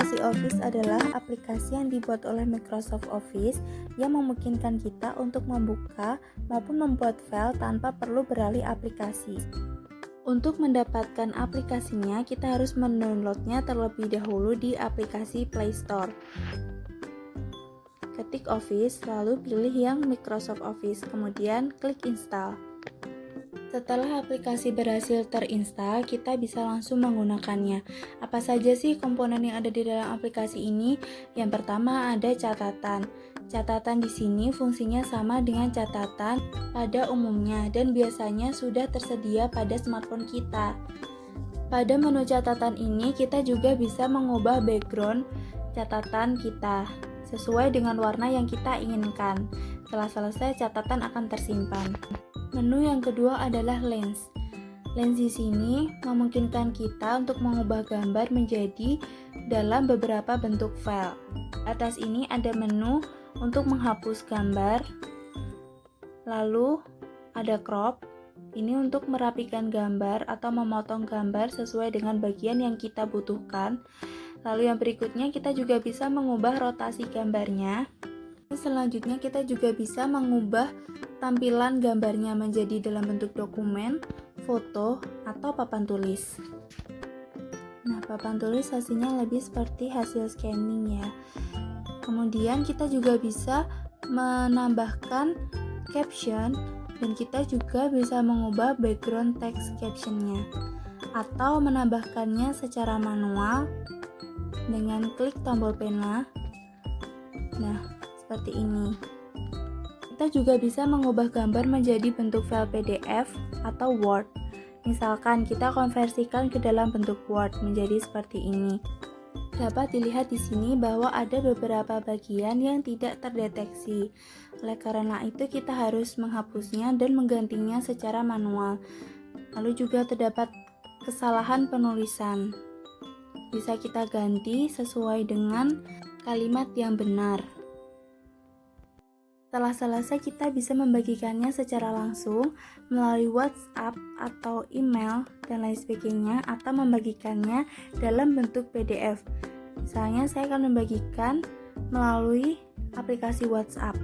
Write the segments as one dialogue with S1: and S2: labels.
S1: Aplikasi Office adalah aplikasi yang dibuat oleh Microsoft Office yang memungkinkan kita untuk membuka maupun membuat file tanpa perlu beralih aplikasi. Untuk mendapatkan aplikasinya, kita harus mendownloadnya terlebih dahulu di aplikasi Play Store. Ketik Office, lalu pilih yang Microsoft Office, kemudian klik install. Setelah aplikasi berhasil terinstall, kita bisa langsung menggunakannya. Apa saja sih komponen yang ada di dalam aplikasi ini? Yang pertama ada catatan. Catatan di sini fungsinya sama dengan catatan pada umumnya dan biasanya sudah tersedia pada smartphone kita. Pada menu catatan ini, kita juga bisa mengubah background catatan kita sesuai dengan warna yang kita inginkan. Setelah selesai, catatan akan tersimpan. Menu yang kedua adalah lens. Lens di sini memungkinkan kita untuk mengubah gambar menjadi dalam beberapa bentuk file. Atas ini ada menu untuk menghapus gambar. Lalu ada crop. Ini untuk merapikan gambar atau memotong gambar sesuai dengan bagian yang kita butuhkan. Lalu yang berikutnya kita juga bisa mengubah rotasi gambarnya. Selanjutnya kita juga bisa mengubah tampilan gambarnya menjadi dalam bentuk dokumen, foto, atau papan tulis. Nah, papan tulis hasilnya lebih seperti hasil scanning ya. Kemudian kita juga bisa menambahkan caption dan kita juga bisa mengubah background text captionnya atau menambahkannya secara manual dengan klik tombol pena. Nah, seperti ini. Kita juga bisa mengubah gambar menjadi bentuk file PDF atau Word. Misalkan kita konversikan ke dalam bentuk Word menjadi seperti ini. Dapat dilihat di sini bahwa ada beberapa bagian yang tidak terdeteksi. Oleh karena itu kita harus menghapusnya dan menggantinya secara manual. Lalu juga terdapat kesalahan penulisan. Bisa kita ganti sesuai dengan kalimat yang benar. Setelah selesai, kita bisa membagikannya secara langsung melalui WhatsApp atau email dan lain sebagainya, atau membagikannya dalam bentuk PDF. Misalnya, saya akan membagikan melalui aplikasi WhatsApp.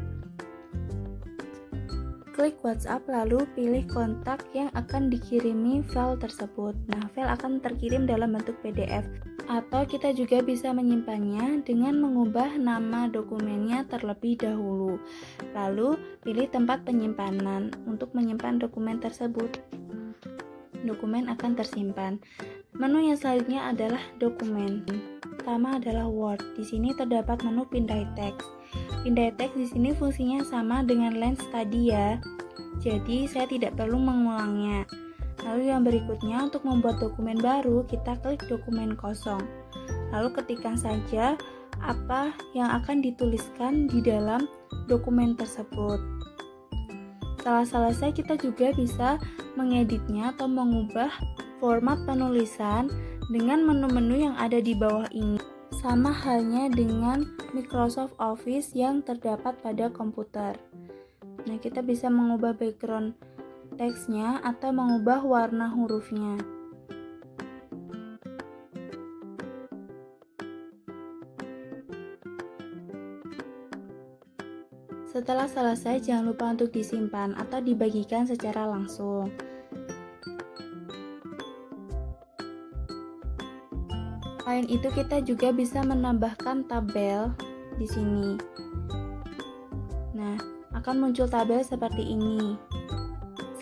S1: Klik WhatsApp, lalu pilih kontak yang akan dikirimi file tersebut. Nah, file akan terkirim dalam bentuk PDF. Atau kita juga bisa menyimpannya dengan mengubah nama dokumennya terlebih dahulu. Lalu pilih tempat penyimpanan untuk menyimpan dokumen tersebut. Dokumen akan tersimpan. Menu yang selanjutnya adalah dokumen. Pertama adalah Word. Di sini terdapat menu pindai teks. Pindai teks di sini fungsinya sama dengan lens tadi ya. Jadi saya tidak perlu mengulangnya. Lalu yang berikutnya, untuk membuat dokumen baru, kita klik dokumen kosong. Lalu ketikkan saja apa yang akan dituliskan di dalam dokumen tersebut. Setelah selesai, kita juga bisa mengeditnya atau mengubah format penulisan dengan menu-menu yang ada di bawah ini. Sama halnya dengan Microsoft Office yang terdapat pada komputer. Nah, kita bisa mengubah background teksnya atau mengubah warna hurufnya. Setelah selesai, jangan lupa untuk disimpan atau dibagikan secara langsung. Selain itu, kita juga bisa menambahkan tabel di sini. Nah, akan muncul tabel seperti ini.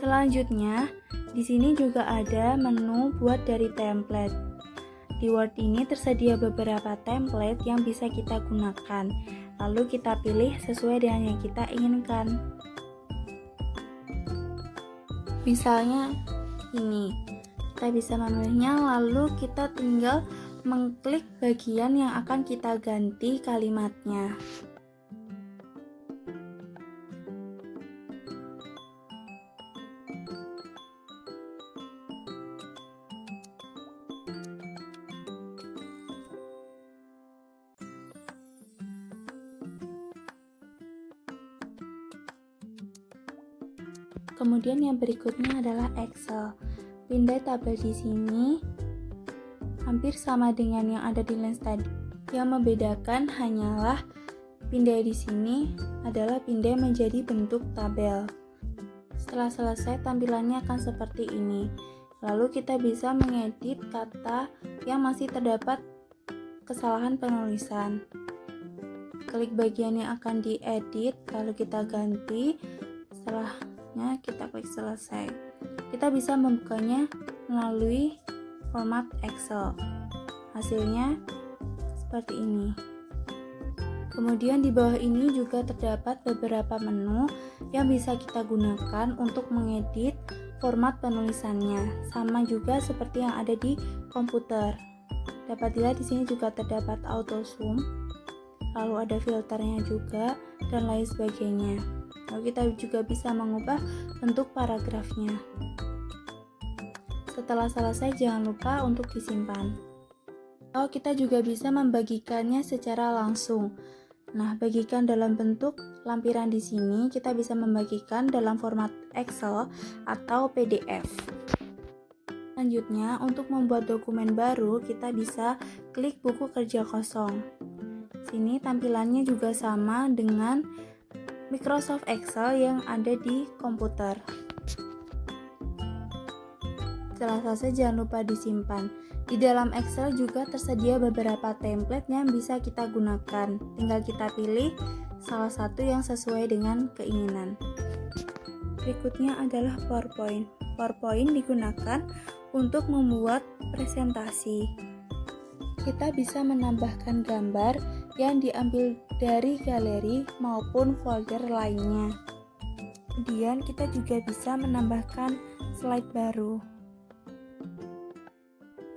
S1: Selanjutnya, di sini juga ada menu buat dari template. Di Word ini tersedia beberapa template yang bisa kita gunakan. Lalu kita pilih sesuai dengan yang kita inginkan. Misalnya ini, kita bisa memilihnya lalu kita tinggal mengklik bagian yang akan kita ganti kalimatnya. Kemudian yang berikutnya adalah Excel. Pindai tabel di sini hampir sama dengan yang ada di lens tadi. Yang membedakan hanyalah pindai di sini adalah pindai menjadi bentuk tabel. Setelah selesai, tampilannya akan seperti ini. Lalu kita bisa mengedit kata yang masih terdapat kesalahan penulisan. Klik bagian yang akan diedit, lalu kita ganti. Setelahnya kita klik selesai. Kita bisa membukanya melalui format Excel. Hasilnya seperti ini. Kemudian di bawah ini juga terdapat beberapa menu yang bisa kita gunakan untuk mengedit format penulisannya, sama juga seperti yang ada di komputer. Dapat dilihat di sini juga terdapat auto zoom, lalu ada filternya juga dan lain sebagainya. Lalu kita juga bisa mengubah bentuk paragrafnya. Setelah selesai, jangan lupa untuk disimpan. Lalu kita juga bisa membagikannya secara langsung. Nah, bagikan dalam bentuk lampiran di sini, kita bisa membagikan dalam format Excel atau PDF. Selanjutnya, untuk membuat dokumen baru, kita bisa klik buku kerja kosong. Sini tampilannya juga sama dengan Microsoft Excel yang ada di komputer. Setelah selesai, jangan lupa disimpan. Di dalam Excel juga tersedia beberapa template yang bisa kita gunakan. Tinggal kita pilih salah satu yang sesuai dengan keinginan. Berikutnya adalah PowerPoint. PowerPoint digunakan untuk membuat presentasi. Kita bisa menambahkan gambar yang diambil dari galeri maupun folder lainnya. Kemudian kita juga bisa menambahkan slide baru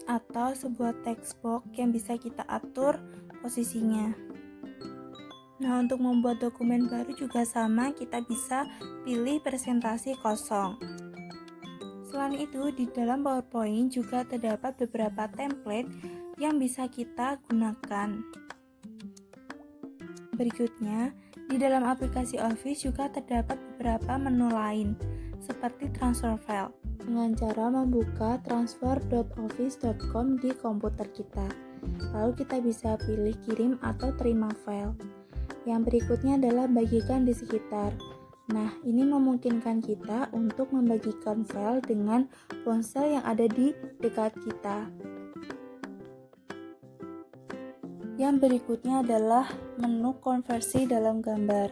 S1: atau sebuah text box yang bisa kita atur posisinya. Nah, untuk membuat dokumen baru juga sama, kita bisa pilih presentasi kosong. Selain itu, di dalam PowerPoint juga terdapat beberapa template yang bisa kita gunakan. Berikutnya, di dalam aplikasi Office juga terdapat beberapa menu lain, seperti transfer file, dengan cara membuka transfer.office.com di komputer kita. Lalu kita bisa pilih kirim atau terima file. Yang berikutnya adalah bagikan di sekitar. Nah, ini memungkinkan kita untuk membagikan file dengan ponsel yang ada di dekat kita. Yang berikutnya adalah menu konversi dalam gambar.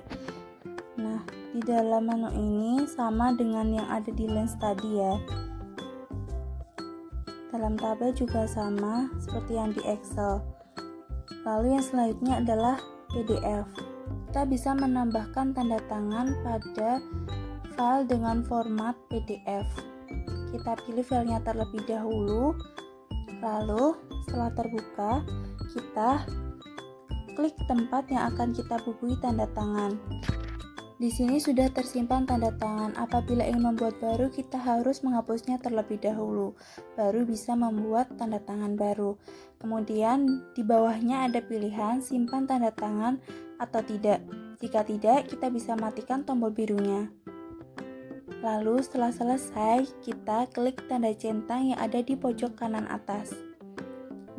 S1: Nah, di dalam menu ini sama dengan yang ada di Lens tadi ya. Dalam tabel juga sama seperti yang di Excel. Lalu yang selanjutnya adalah PDF. Kita bisa menambahkan tanda tangan pada file dengan format PDF. Kita pilih filenya terlebih dahulu. Lalu setelah terbuka, kita klik tempat yang akan kita bubuhi tanda tangan. Di sini sudah tersimpan tanda tangan. Apabila ingin membuat baru, kita harus menghapusnya terlebih dahulu, baru bisa membuat tanda tangan baru. Kemudian di bawahnya ada pilihan simpan tanda tangan atau tidak. Jika tidak, kita bisa matikan tombol birunya. Lalu setelah selesai, kita klik tanda centang yang ada di pojok kanan atas.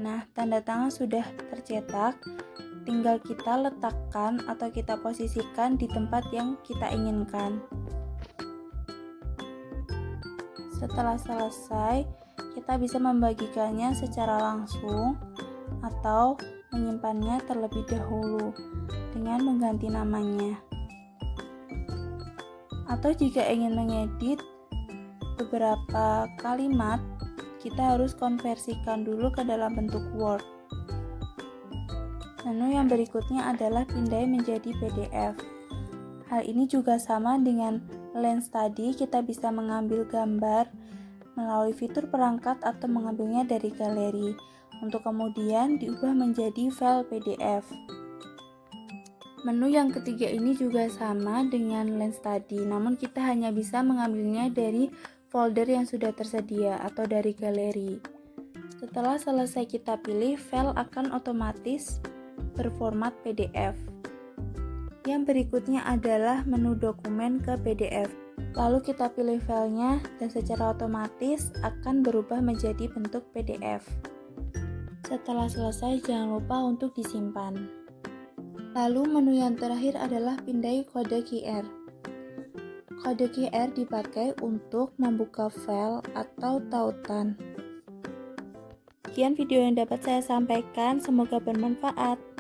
S1: Nah, tanda tangan sudah tercetak. Tinggal kita letakkan atau kita posisikan di tempat yang kita inginkan. Setelah selesai, kita bisa membagikannya secara langsung atau menyimpannya terlebih dahulu dengan mengganti namanya. Atau jika ingin mengedit beberapa kalimat, kita harus konversikan dulu ke dalam bentuk Word. Menu yang berikutnya adalah pindai menjadi PDF. Hal ini juga sama dengan Lens tadi, kita bisa mengambil gambar melalui fitur perangkat atau mengambilnya dari galeri, untuk kemudian diubah menjadi file PDF. Menu yang ketiga ini juga sama dengan Lens tadi, namun kita hanya bisa mengambilnya dari folder yang sudah tersedia atau dari galeri. Setelah selesai kita pilih, file akan otomatis berformat PDF. Yang berikutnya adalah menu dokumen ke PDF. Lalu kita pilih filenya dan secara otomatis akan berubah menjadi bentuk PDF. Setelah selesai, jangan lupa untuk disimpan. Lalu menu yang terakhir adalah pindai kode QR. Kode QR dipakai untuk membuka file atau tautan. Sekian video yang dapat saya sampaikan, semoga bermanfaat.